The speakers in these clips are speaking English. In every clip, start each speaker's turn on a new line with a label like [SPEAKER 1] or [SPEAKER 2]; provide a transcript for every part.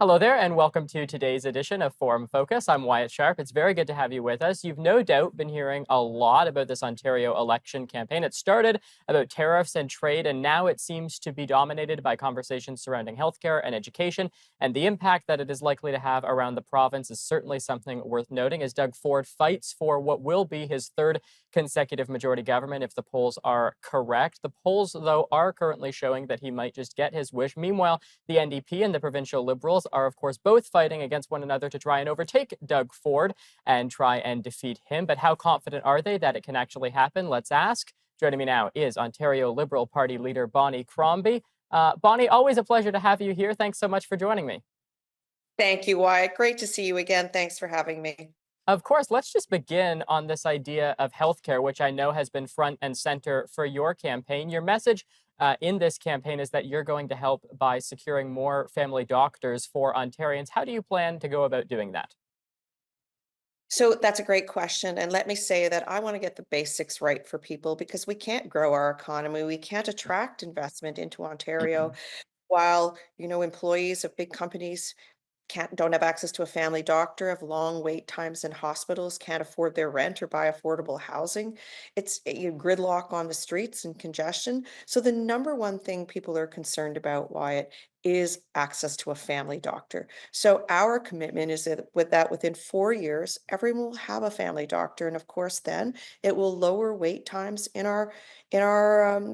[SPEAKER 1] Hello there, and welcome to today's edition of Forum Focus. I'm Wyatt Sharpe. It's very good to have you with us. You've no doubt been hearing a lot about this Ontario election campaign. It started about tariffs and trade, and now it seems to be dominated by conversations surrounding healthcare and education. And the impact that it is likely to have around the province is certainly something worth noting as Doug Ford fights for what will be his third consecutive majority government if the polls are correct. The polls, though, are currently showing that he might just get his wish. Meanwhile, the NDP and the provincial Liberals are, of course, both fighting against one another to try and overtake Doug Ford and try and defeat him. But how confident are they that it can actually happen? Let's ask. Joining me now is Ontario Liberal Party leader Bonnie Crombie. Bonnie, always a pleasure to have you here. Thanks so much for joining me.
[SPEAKER 2] Thank you, Wyatt. Great to see you again. Thanks for having me.
[SPEAKER 1] Of course, let's just begin on this idea of healthcare, which I know has been front and center for your campaign. Your message in this campaign is that you're going to help by securing more family doctors for Ontarians. How do you plan to go about doing that?
[SPEAKER 2] So that's a great question. And let me say that I want to get the basics right for people because we can't grow our economy. We can't attract investment into Ontario while, employees of big companies don't have access to a family doctor, have long wait times in hospitals, can't afford their rent or buy affordable housing. It's gridlock on the streets and congestion. So the number one thing people are concerned about, Wyatt, is access to a family doctor. So our commitment is that within 4 years, everyone will have a family doctor, and of course, then it will lower wait times in our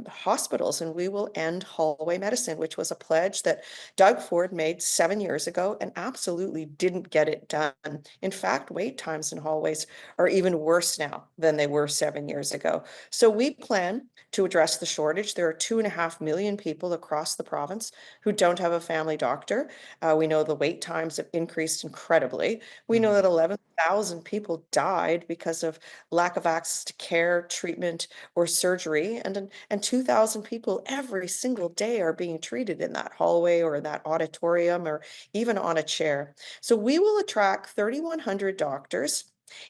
[SPEAKER 2] hospitals, and we will end hallway medicine, which was a pledge that Doug Ford made 7 years ago and absolutely didn't get it done. In fact, wait times in hallways are even worse now than they were 7 years ago. So we plan to address the shortage. There are 2.5 million people across the province who don't have a family doctor. We know the wait times have increased incredibly. We know
[SPEAKER 1] Mhm.
[SPEAKER 2] that 11,000 people died because of lack of access to care, treatment, or surgery, and 2,000 people every single day are being treated in that hallway or in that auditorium or even on a chair. So we will attract 3,100 doctors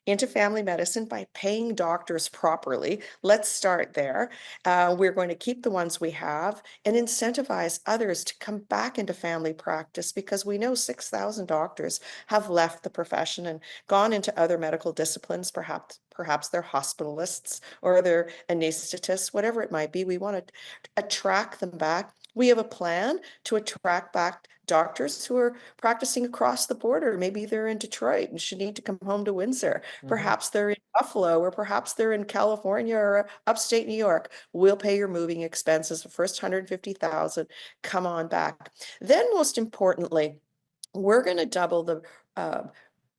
[SPEAKER 2] into family medicine by paying doctors properly. Let's start there. We're going to keep the ones we have and incentivize others to come back into family practice because we know 6,000 doctors have left the profession and gone into other medical disciplines, perhaps they're hospitalists or they're anesthetists, whatever it might be. We want to attract them back. We have a plan to attract back doctors who are practicing across the border. Maybe they're in Detroit and should need to come home to Windsor.
[SPEAKER 1] Mhm.
[SPEAKER 2] Perhaps they're in Buffalo, or perhaps they're in California or upstate New York. We'll pay your moving expenses. The first 150,000, come on back. Then, most importantly, we're going to double the uh,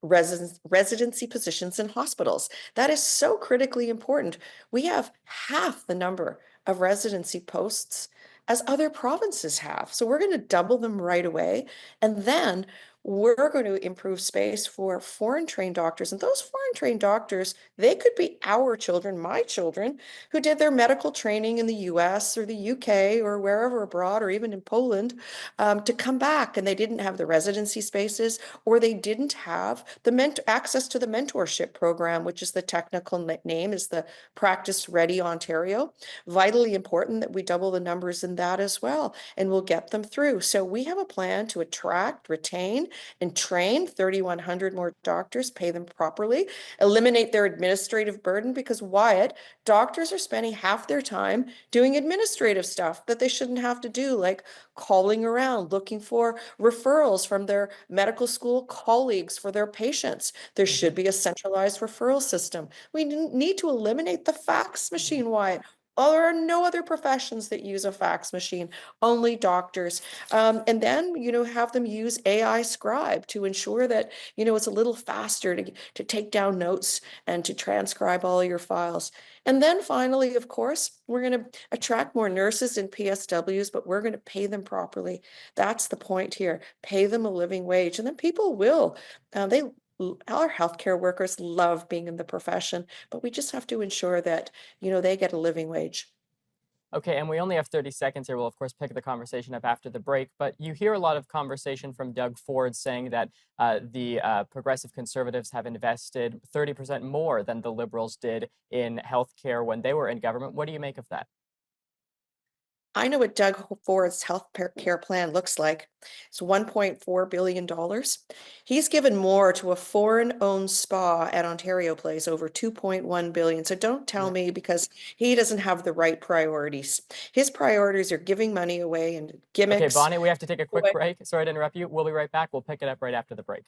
[SPEAKER 2] residency positions in hospitals. That is so critically important. We have half the number of residency posts as other provinces have. So we're going to double them right away. And then we're going to improve space for foreign trained doctors. And those foreign trained doctors, they could be our children, my children, who did their medical training in the US or the UK or wherever abroad or even in Poland, to come back, and they didn't have the residency spaces, or they didn't have the access to the mentorship program, which is the technical name is the Practice Ready Ontario. Vitally important that we double the numbers in that as well, and we'll get them through. So we have a plan to attract, retain, and train 3,100 more doctors, pay them properly, eliminate their administrative burden, because Wyatt, doctors are spending half their time doing administrative stuff that they shouldn't have to do, like calling around, looking for referrals from their medical school colleagues for their patients. There should
[SPEAKER 1] Mhm.
[SPEAKER 2] be a centralized referral system. We need to eliminate the fax machine, Wyatt. Oh, there are no other professions that use a fax machine, only doctors. And then, have them use AI scribe to ensure that, it's a little faster to take down notes and to transcribe all your files. And then finally, of course, we're going to attract more nurses and PSWs, but we're going to pay them properly. That's the point here. Pay them a living wage. And then people will. They Our healthcare workers love being in the profession, but we just have to ensure that, they get a living wage.
[SPEAKER 1] Okay, and we only have 30 seconds here. We'll, of course, pick the conversation up after the break. But you hear a lot of conversation from Doug Ford saying that the progressive conservatives have invested 30% more than the Liberals did in healthcare when they were in government. What do you make of that?
[SPEAKER 2] I know what Doug Ford's care plan looks like. It's $1.4 billion. He's given more to a foreign-owned spa at Ontario Place, over 2.1 billion. So don't tell
[SPEAKER 1] Yeah.
[SPEAKER 2] me because he doesn't have the right priorities. His priorities are giving money away and
[SPEAKER 1] Okay,
[SPEAKER 2] gimmicks.
[SPEAKER 1] Bonnie, we have to take a quick break. Sorry to interrupt you. We'll be right back. We'll pick it up right after the break.